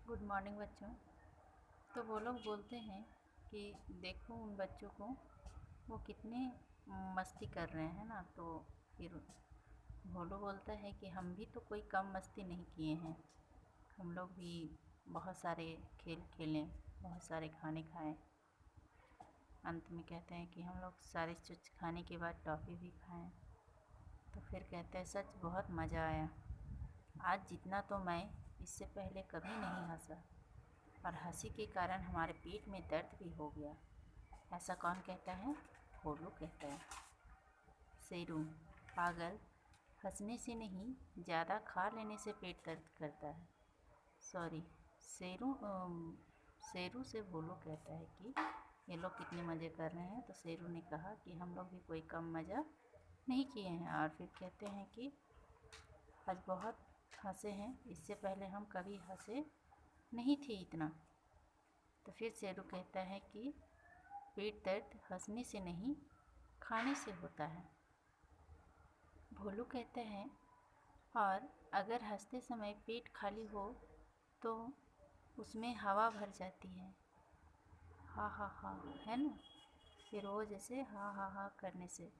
Good morning बच्चों। तो वो लोग बोलते हैं कि देखो उन बच्चों को, वो कितने मस्ती कर रहे हैं ना। तो फिर भोलू बोलता है कि हम भी तो कोई कम मस्ती नहीं किए हैं। हम लोग भी बहुत सारे खेल खेलें, बहुत सारे खाने खाएं। अंत में कहते हैं कि हम लोग सारे चिप्स खाने के बाद टॉफ़ी भी खाएं। तो फिर कहते हैं सच बहुत मज़ा आया। आज जितना तो मैं इससे पहले कभी नहीं हंसा, और हंसी के कारण हमारे पेट में दर्द भी हो गया। ऐसा कौन कहता है? भोलू कहता है। शेरू: पागल, हंसने से नहीं, ज़्यादा खा लेने से पेट दर्द करता है। सॉरी। शेरू शेरू से भोलू कहता है कि ये लोग कितने मज़े कर रहे हैं। तो शेरू ने कहा कि हम लोग भी कोई कम मज़ा नहीं किए हैं। और फिर कहते हैं कि आज बहुत हंसे हैं, इससे पहले हम कभी हंसे नहीं थे इतना। तो फिर शेरू कहता है कि पेट दर्द हंसने से नहीं, खाने से होता है। भोलू कहते हैं और अगर हंसते समय पेट खाली हो तो उसमें हवा भर जाती है। हा हा हा, है ना। फिर वो जैसे हा हा हा करने से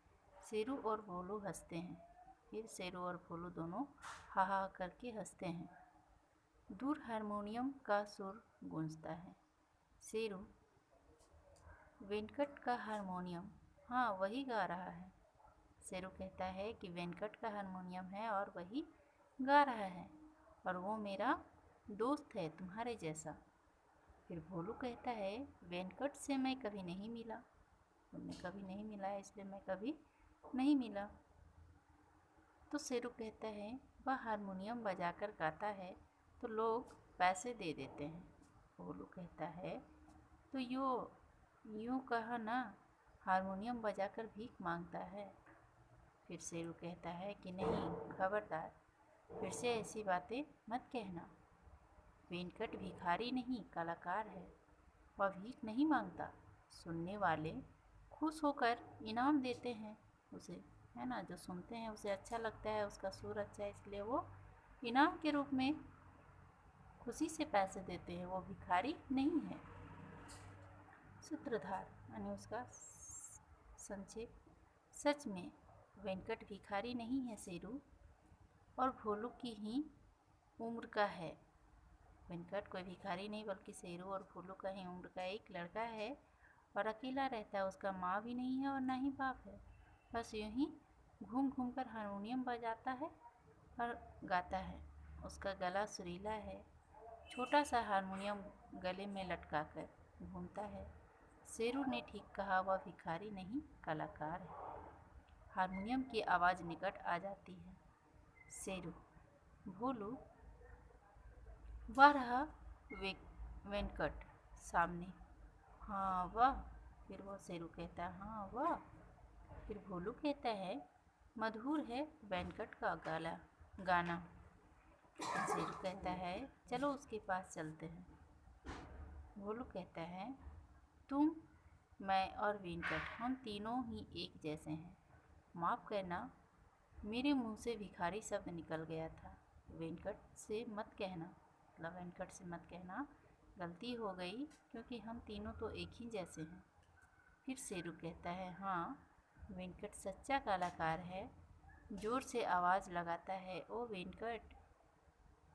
शेरू और भोलू हंसते हैं। फिर शेरू और भोलू दोनों हा हा करके हंसते हैं। दूर हारमोनियम का सुर गूंजता है। शेरू: वेंकट का हारमोनियम, हाँ वही गा रहा है। शेरू कहता है कि वेंकट का हारमोनियम है और वही गा रहा है, और वो मेरा दोस्त है तुम्हारे जैसा। फिर भोलू कहता है वेंकट से मैं कभी नहीं मिला, तुमने कभी नहीं मिला है इसलिए मैं कभी नहीं मिला। तो शेरू कहता है वह हारमोनियम बजाकर गाता है तो लोग पैसे दे देते हैं। भोलू कहता है तो यूँ कहा ना, हारमोनियम बजाकर भीख मांगता है। फिर शेरू कहता है कि नहीं, खबरदार, फिर से ऐसी बातें मत कहना। वेंकट भिखारी नहीं, कलाकार है। वह भीख नहीं मांगता। सुनने वाले खुश होकर इनाम देते हैं उसे, है ना। जो सुनते हैं उसे अच्छा लगता है, उसका सुर अच्छा है, इसलिए वो इनाम के रूप में खुशी से पैसे देते हैं। वो भिखारी नहीं है। सूत्रधार यानी उसका संक्षेप: सच में वेंकट भिखारी नहीं है शेरू, और भोलू की ही उम्र का है। वेंकट कोई भिखारी नहीं बल्कि शेरू और भोलू का ही उम्र का एक लड़का है, और अकेला रहता है। उसका माँ भी नहीं है और ना ही बाप है। बस यूँ ही घूम घूम कर हारमोनियम बजाता है और गाता है। उसका गला सुरीला है। छोटा सा हारमोनियम गले में लटका कर घूमता है। शेरू ने ठीक कहा, वह भिखारी नहीं, कलाकार है। हारमोनियम की आवाज़ निकट आ जाती है। शेरू: भोलू, वह रहा वेंकट सामने। हाँ वाह। फिर वो शेरू कहता है हाँ वाह। फिर भोलू कहता है मधुर है वेंकट का गाना। शेरू कहता है चलो उसके पास चलते हैं। भोलू कहता है तुम, मैं और वेंकट, हम तीनों ही एक जैसे हैं। माफ़ करना, मेरे मुंह से भिखारी शब्द निकल गया था। वेंकट से मत कहना, मतलब वेंकट से मत कहना, गलती हो गई, क्योंकि हम तीनों तो एक ही जैसे हैं। फिर शेरू कहता है हाँ, वेंकट सच्चा कलाकार है। ज़ोर से आवाज़ लगाता है, ओ वेंकट,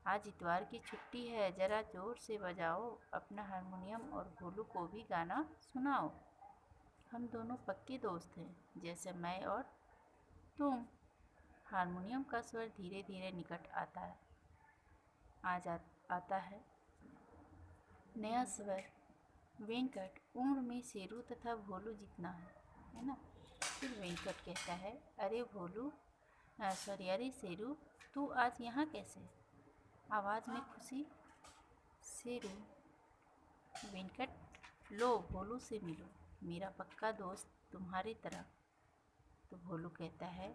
आज इतवार की छुट्टी है, ज़रा ज़ोर से बजाओ अपना हारमोनियम और भोलू को भी गाना सुनाओ। हम दोनों पक्के दोस्त हैं, जैसे मैं और तुम। हारमोनियम का स्वर धीरे धीरे निकट आता है। नया स्वर: वेंकट उम्र में शेरू तथा भोलू जितना है ना। फिर वेंकट कहता है अरे भोलू, सॉरी, अरे शेरू, तू आज यहाँ कैसे? आवाज़ में खुशी। शेरू: वेंकट, लो भोलू से मिलो, मेरा पक्का दोस्त तुम्हारी तरह। तो भोलू कहता है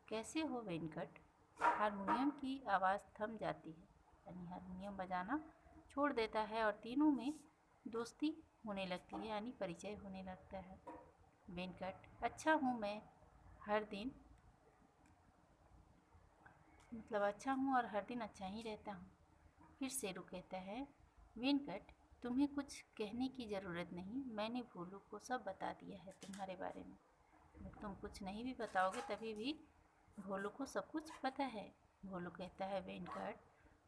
कैसे हो वेंकट? हारमोनियम की आवाज़ थम जाती है, यानी हारमोनियम बजाना छोड़ देता है, और तीनों में दोस्ती होने लगती है, यानी परिचय होने लगता है। वेंकट: अच्छा हूँ मैं, हर दिन, मतलब अच्छा हूँ और हर दिन अच्छा ही रहता हूँ। फिर शेरू कहता है वेनकट, तुम्हें कुछ कहने की ज़रूरत नहीं, मैंने भोलू को सब बता दिया है तुम्हारे बारे में। अगर तुम कुछ नहीं भी बताओगे तभी भी भोलू को सब कुछ पता है। भोलू कहता है, वेनकट,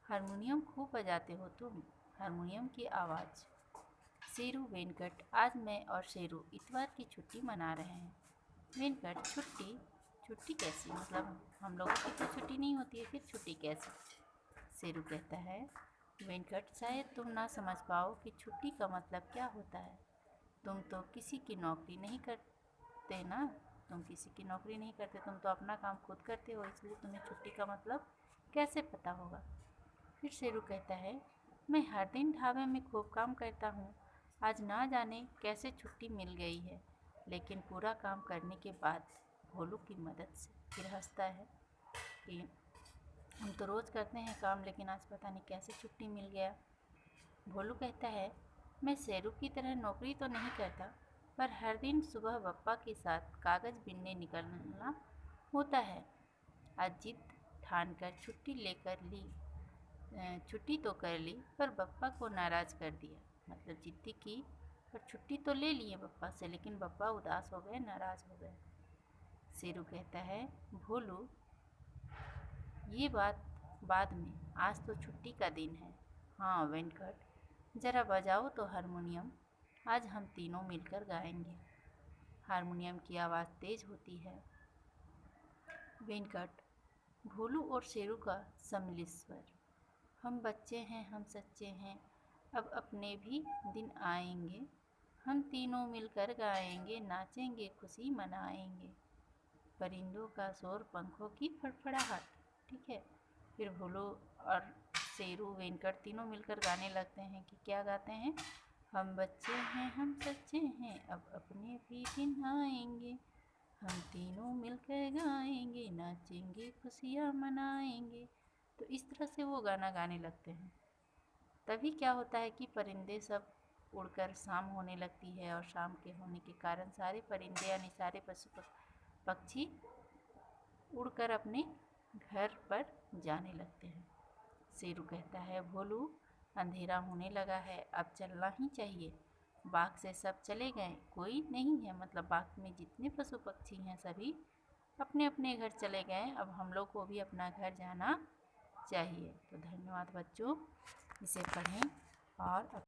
हारमोनियम खूब बजाते हो तुम, हारमोनियम की आवाज़। शेरू, वेनकट, आज मैं और शेरू इतवार की छुट्टी मना रहे हैं। वेनकट, छुट्टी? छुट्टी कैसी? मतलब हम लोगों की तो छुट्टी नहीं होती है, फिर छुट्टी कैसी? शेरू कहता है, वेनकट, शायद तुम ना समझ पाओ कि छुट्टी का मतलब क्या होता है। तुम तो किसी की नौकरी नहीं करते ना, तुम किसी की नौकरी नहीं करते, तुम तो अपना काम खुद करते हो, इसलिए तुम्हें छुट्टी का मतलब कैसे पता होगा। फिर शेरू कहता है, मैं हर दिन ढाबे में खूब काम करता हूँ, आज ना जाने कैसे छुट्टी मिल गई है, लेकिन पूरा काम करने के बाद भोलू की मदद से। फिर हंसता है कि हम तो रोज़ करते हैं काम, लेकिन आज पता नहीं कैसे छुट्टी मिल गया। भोलू कहता है, मैं शेरू की तरह नौकरी तो नहीं करता, पर हर दिन सुबह बप्पा के साथ कागज़ बीनने निकलना होता है। आज जिद ठान कर छुट्टी तो कर ली, पर बप्पा को नाराज़ कर दिया। मतलब जिद्दी की, पर छुट्टी तो ले लिए बप्पा से, लेकिन बप्पा उदास हो गए, नाराज़ हो गए। शेरू कहता है, भोलू, ये बात बाद में, आज तो छुट्टी का दिन है। हाँ वेनकट, ज़रा बजाओ तो हारमोनियम, आज हम तीनों मिलकर गाएंगे। हारमोनियम की आवाज़ तेज होती है। वेनकट, भोलू और शेरू का सम्मिलित स्वर। हम बच्चे हैं, हम सच्चे हैं, अब अपने भी दिन आएंगे, हम तीनों मिलकर गाएंगे, नाचेंगे, खुशी मनाएंगे। परिंदों का शोर, पंखों की फड़फड़ाहट। ठीक है, फिर भोलू और शेरू, वेनकट तीनों मिलकर गाने लगते हैं कि क्या गाते हैं, हम बच्चे हैं, हम सच्चे हैं, अब अपने भी दिन आएंगे, हम तीनों मिलकर गाएंगे, नाचेंगे, खुशियाँ मनाएंगे। तो इस तरह से वो गाना गाने लगते हैं। तभी क्या होता है कि परिंदे सब उड़कर शाम होने लगती है, और शाम के होने के कारण सारे परिंदे यानी सारे पशु पक्षी उड़कर अपने घर पर जाने लगते हैं। शेरू कहता है, भोलू, अंधेरा होने लगा है, अब चलना ही चाहिए। बाग से सब चले गए, कोई नहीं है, मतलब बाग में जितने पशु पक्षी हैं सभी अपने अपने घर चले गए, अब हम लोग को भी अपना घर जाना चाहिए। तो धन्यवाद बच्चों, इसे पढ़ें और